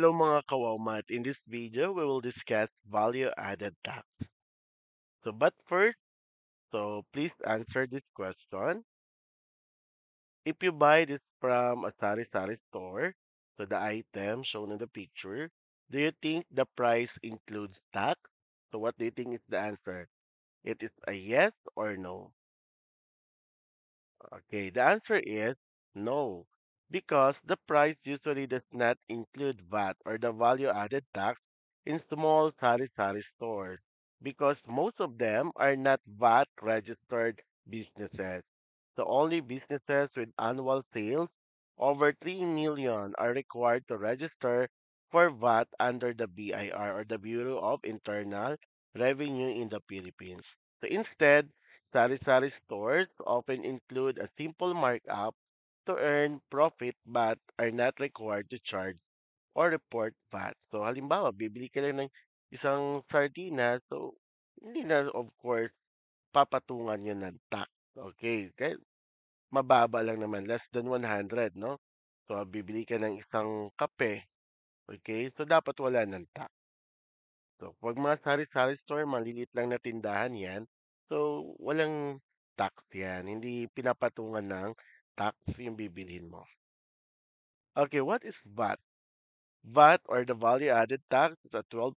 Hello mga kawawmat. In this video, we will discuss value-added tax. But first, please answer this question. If you buy this from a sari-sari store, the item shown in the picture, do you think the price includes tax? So what do you think is the answer? It is a yes or no? Okay, the answer is no, because the price usually does not include VAT or the value added tax in small sari-sari stores because most of them are not VAT registered businesses. The only businesses with annual sales over 3 million are required to register for VAT under the BIR or the Bureau of Internal Revenue in the Philippines. So instead, sari-sari stores often include a simple markup to earn profit but are not required to charge or report VAT. So halimbawa, bibili ka lang ng isang sardinas, so hindi na of course papatungan yun ng tax. Okay, kaya mababa lang naman, less than 100, no? So bibili ka ng isang kape, okay? So dapat wala ng tax. So, 'pag mga sari-sari store, maliliit lang na tindahan 'yan. So, walang tax 'yan. Hindi pinapatungan ng tax yung bibilhin mo. Okay, what is VAT? VAT or the value added tax is a 12%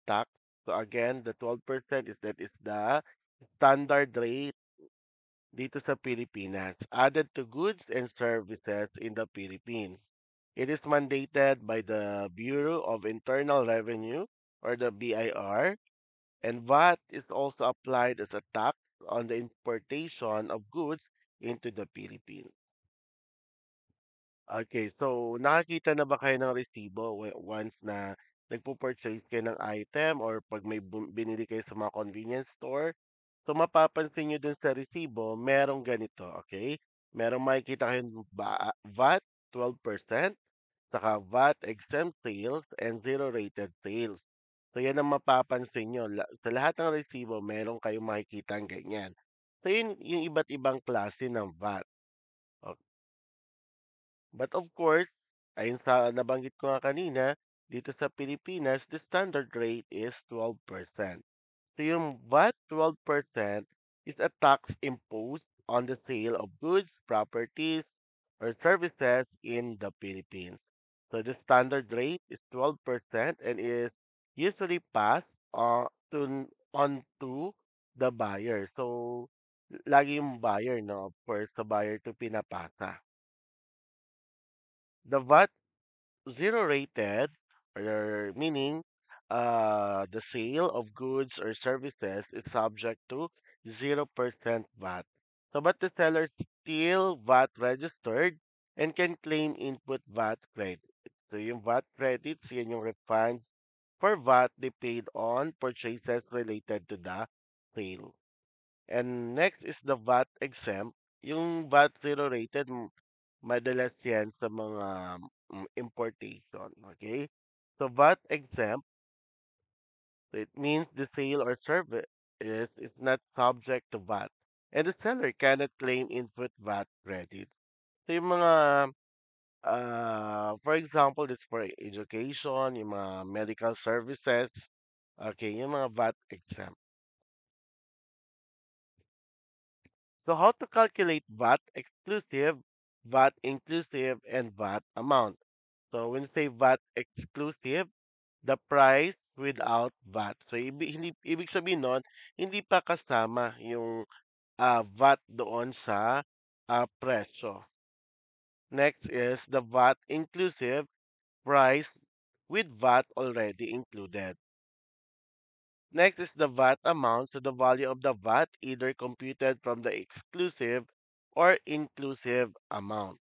tax. So again, the 12% is the standard rate dito sa Pilipinas added to goods and services in the Philippines. It is mandated by the Bureau of Internal Revenue or the BIR. And VAT is also applied as a tax on the importation of goods into the Philippines. Okay, so nakakita na ba kayo ng resibo once na nagpo-purchase kayo ng item or pag may binili kayo sa mga convenience store? So mapapansin nyo dun sa resibo, merong ganito, okay? Merong makikita kayong VAT 12%, saka VAT exempt sales and zero rated sales. So yan ang mapapansin nyo. Sa lahat ng resibo, meron kayong makikita ganyan. So yun yung iba't ibang klase ng VAT. But of course, ayun sa nabanggit ko nga kanina, dito sa Pilipinas, the standard rate is 12%. So yung VAT 12% is a tax imposed on the sale of goods, properties, or services in the Philippines. So the standard rate is 12% and is usually passed on to the buyer. So lagi yung buyer, no? Of course, sa buyer to pinapasa. The VAT zero rated, or meaning the sale of goods or services is subject to 0% VAT. So, but the seller still VAT registered and can claim input VAT credit. So, yung VAT credits, yan yung refunds for VAT they paid on purchases related to the sale. And next is the VAT exempt. Yung VAT zero rated, madalas yan sa mga importation. Okay? So VAT exempt, it means the sale or service is not subject to VAT. And the seller cannot claim input VAT credits. So yung mga, for example, this for education, yung mga medical services, okay, yung mga VAT exempt. So how to calculate VAT exclusive, VAT inclusive, and VAT amount? So when you say VAT exclusive, the price without VAT. So ibig sabihin nun, hindi pa kasama yung VAT doon sa presyo. Next is the VAT inclusive price with VAT already included. Next is the VAT amount, so the value of the VAT either computed from the exclusive or inclusive amount.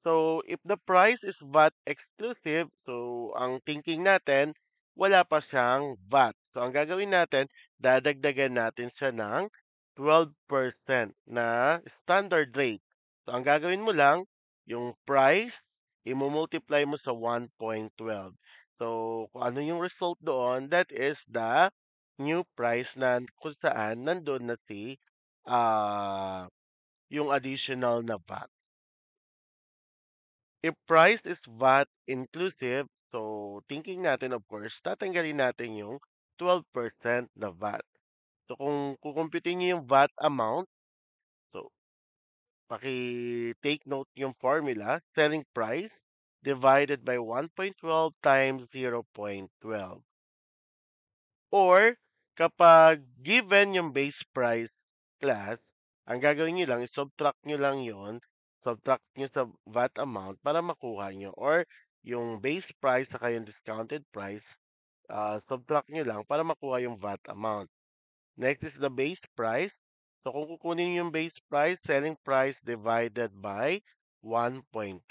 So, if the price is VAT exclusive, so ang thinking natin, wala pa siyang VAT. So, ang gagawin natin, dadagdagan natin siya ng 12% na standard rate. So, ang gagawin mo lang, yung price, imumultiply mo sa 1.12. So, kung ano yung result doon, that is the new price na kung saan nandun na si yung additional na VAT. If price is VAT inclusive, so thinking natin of course, tatanggalin natin yung 12% na VAT. So kung kukumputin niyo yung VAT amount, so paki-take note yung formula, selling price divided by 1.12 times 0.12. Or kapag given yung base price class, ang gagawin niyo lang is subtract niyo lang yon, subtract niyo sa VAT amount para makuha niyo. Or yung base price sa yung discounted price, subtract niyo lang para makuha yung VAT amount. Next is the base price. So kung kukunin yung base price, selling price divided by 1.12.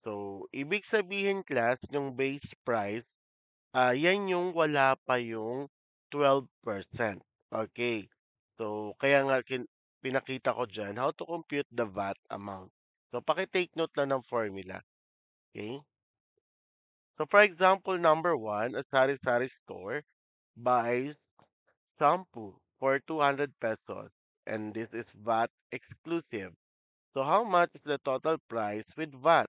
So, ibig sabihin class, yung base price, yan yung wala pa yung 12%. Okay. So, kaya nga pinakita ko dyan how to compute the VAT amount. So, paki-take note lang ng formula. Okay? So, for example, number one, a sari-sari store buys shampoo for 200 pesos and this is VAT exclusive. So, how much is the total price with VAT?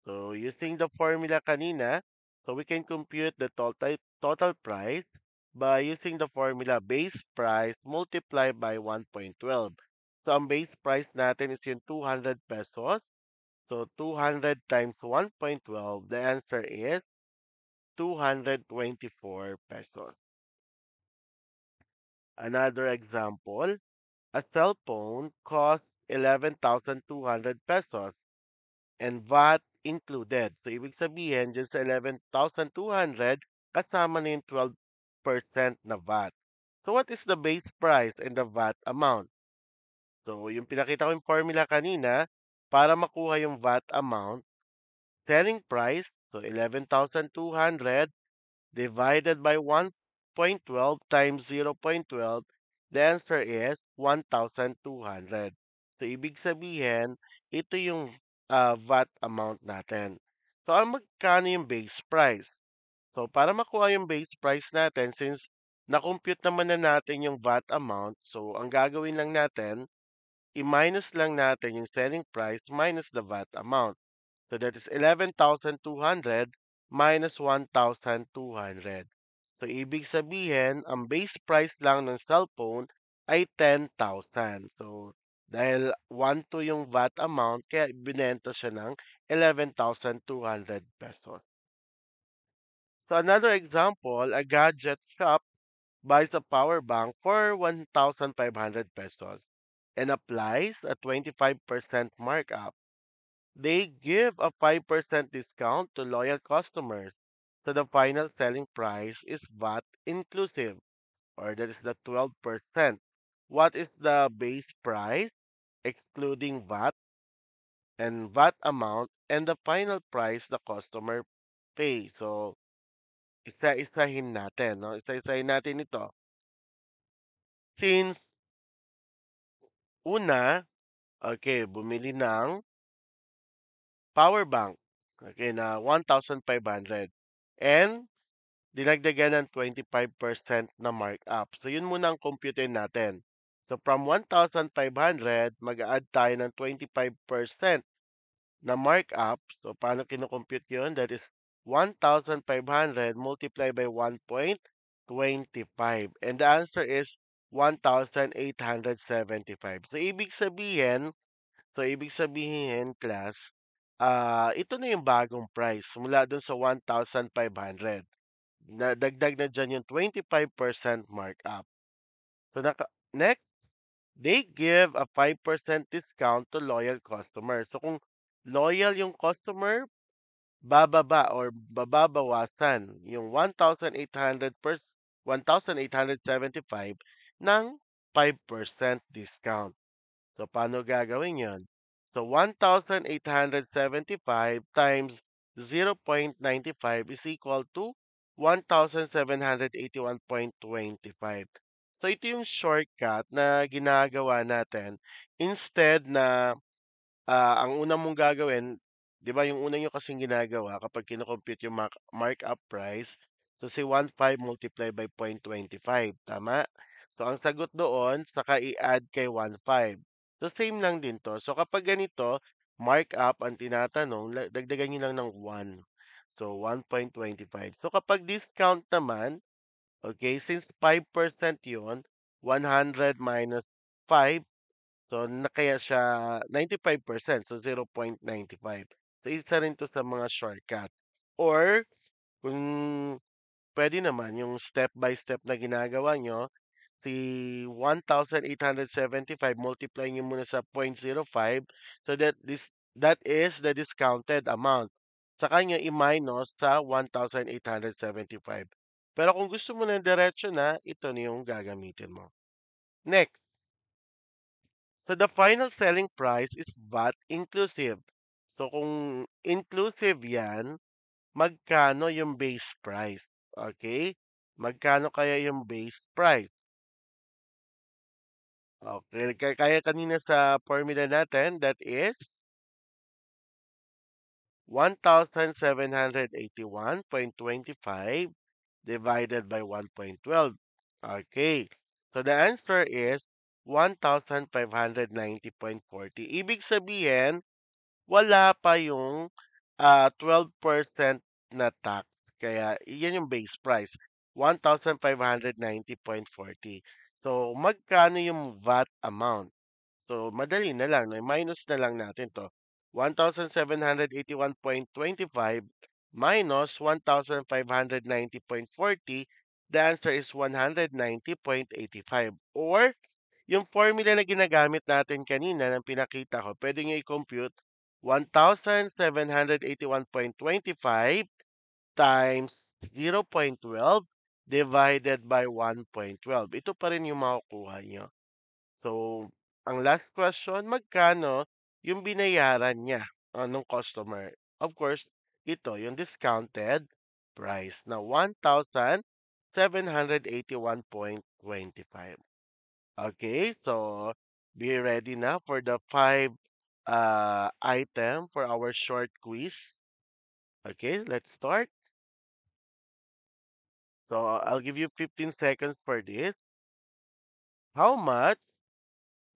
So using the formula kanina, so we can compute the total price by using the formula base price multiplied by 1.12. So ang base price natin is yung 200 pesos. So 200 times 1.12, the answer is 224 pesos. Another example, a cell phone costs 11,200 pesos and VAT included. So, ibig sabihin, dyan sa 11,200, kasama na yung 12% na VAT. So, what is the base price and the VAT amount? So, yung pinakita ko yung formula kanina, para makuha yung VAT amount, selling price, so 11,200 divided by 1.12 times 0.12, the answer is 1,200. So, ibig sabihin, ito yung VAT amount natin. So, ang magkano yung base price? So, para makuha yung base price natin, since na-compute naman na natin yung VAT amount, so ang gagawin lang natin, i-minus lang natin yung selling price minus the VAT amount. So that is 11,200 minus 1,200. So ibig sabihin, ang base price lang ng cellphone ay 10,000. So dahil 1 to yung VAT amount, kaya binenta siya ng 11,200 pesos. So another example, a gadget shop buys a power bank for 1,500 pesos and applies a 25% markup. They give a 5% discount to loyal customers. So the final selling price is VAT inclusive, or that is the 12%. What is the base price, excluding VAT and VAT amount, and the final price the customer pay? So, isa-isahin natin, no? Isa-isahin natin ito. Since una, okay, bumili ng power bank, okay, na 1,500. And dinagdagan ng 25% na markup. So, yun muna ang computin natin. So, from 1,500, mag-add tayo ng 25% na markup. So, paano kinocompute yun? That is 1,500 multiplied by 1.25. And the answer is 1,875. So, ibig sabihin, class, ito na yung bagong price mula dun sa 1,500. Dagdag na dyan yung 25% markup. So, next, they give a 5% discount to loyal customers. So, kung loyal yung customer, bababa or bababawasan yung 1,875 ng 5% discount. So, paano gagawin yon? So, 1,875 times 0.95 is equal to 1,781.25. So, ito yung shortcut na ginagawa natin. Instead na ang una mong gagawin, 'di ba yung una nyo kasing ginagawa kapag kino-compute yung markup price, so si 1.5 multiply by 0.25, tama? So ang sagot doon, saka i-add kay 1.5. So same lang din to. So kapag ganito, markup ang tinatanong, dagdagan nyo lang ng 1. So, 1.25. So, kapag discount naman, okay, since 5% yun, 100 minus 5, so kaya siya 95%, so 0.95. So, isa rin to sa mga shortcut. Or, kung pwede naman, yung step by step na ginagawa nyo, si 1,875 multiply nyo muna sa 0.05, so that is the discounted amount. Saka nyo i-minus sa 1,875. Pero kung gusto mo ng diretso na, ito na yung gagamitin mo. Next, so the final selling price is VAT inclusive. So kung inclusive yan, magkano yung base price? Okay? Magkano kaya yung base price? Okay, kaya kanina sa formula natin, that is 1,781.25 divided by 1.12. Okay, so the answer is 1,590.40. Ibig sabihin, wala pa yung 12% na tax. Kaya, yan yung base price, 1,590.40. So, magkano yung VAT amount? So, madali na lang, no? Minus na lang natin to. 1,781.25 minus 1,590.40, the answer is 190.85. Or, yung formula na ginagamit natin kanina ng pinakita ko, pwede nyo i-compute 1,781.25 times 0.12 divided by 1.12. Ito pa rin yung makukuha nyo. So, ang last question, magkano yung binayaran niya nung customer? Of course, ito, yung discounted price na 1,781.25. Okay, so be ready na for the five item for our short quiz. Okay, let's start. So, I'll give you 15 seconds for this. How much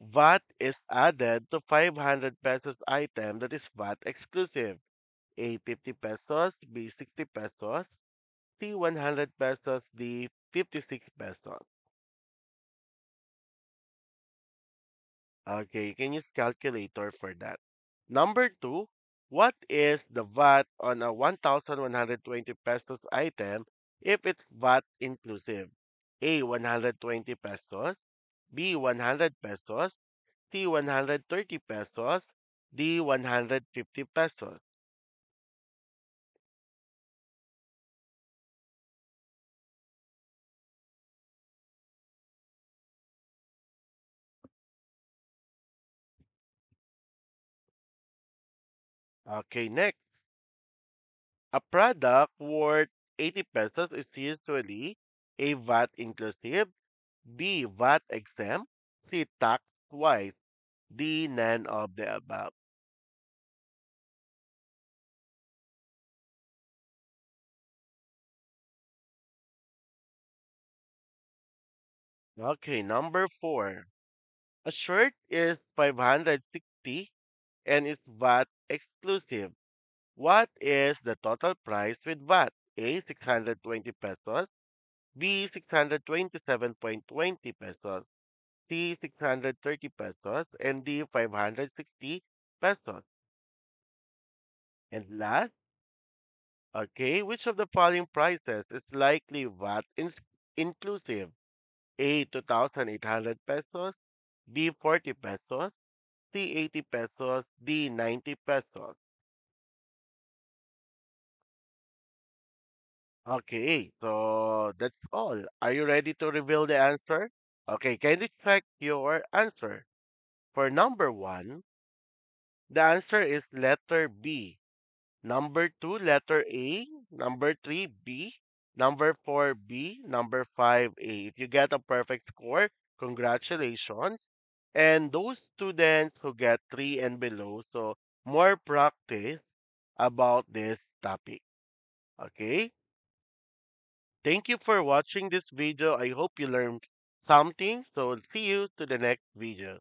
VAT is added to 500 pesos item that is VAT exclusive? A 50 pesos, B 60 pesos, C 100 pesos, D 56 pesos. Okay, you can use calculator for that. Number two, what is the VAT on a 1,120 pesos item if it's VAT inclusive? A 120 pesos, B 100 pesos, C 130 pesos, D 150 pesos. Okay, next. A product worth 80 pesos is usually A VAT inclusive, B VAT exempt, C tax twice, D none of the above. Okay, number four. A shirt is 560 and is VAT exclusive. What is the total price with VAT? A 620 pesos, B 627.20 pesos, C 630 pesos, and D 560 pesos. And last, okay, which of the following prices is likely VAT inclusive? A 2,800 pesos, B 40 pesos, C 80 pesos, D 90 pesos. Okay, so that's all. Are you ready to reveal the answer? Okay, can you check your answer? For number one, the answer is letter B. Number two, letter A. Number three, B. Number four, B. Number five, A. If you get a perfect score, congratulations. And those students who get three and below, so more practice about this topic. Okay? Thank you for watching this video. I hope you learned something. So see you to the next video.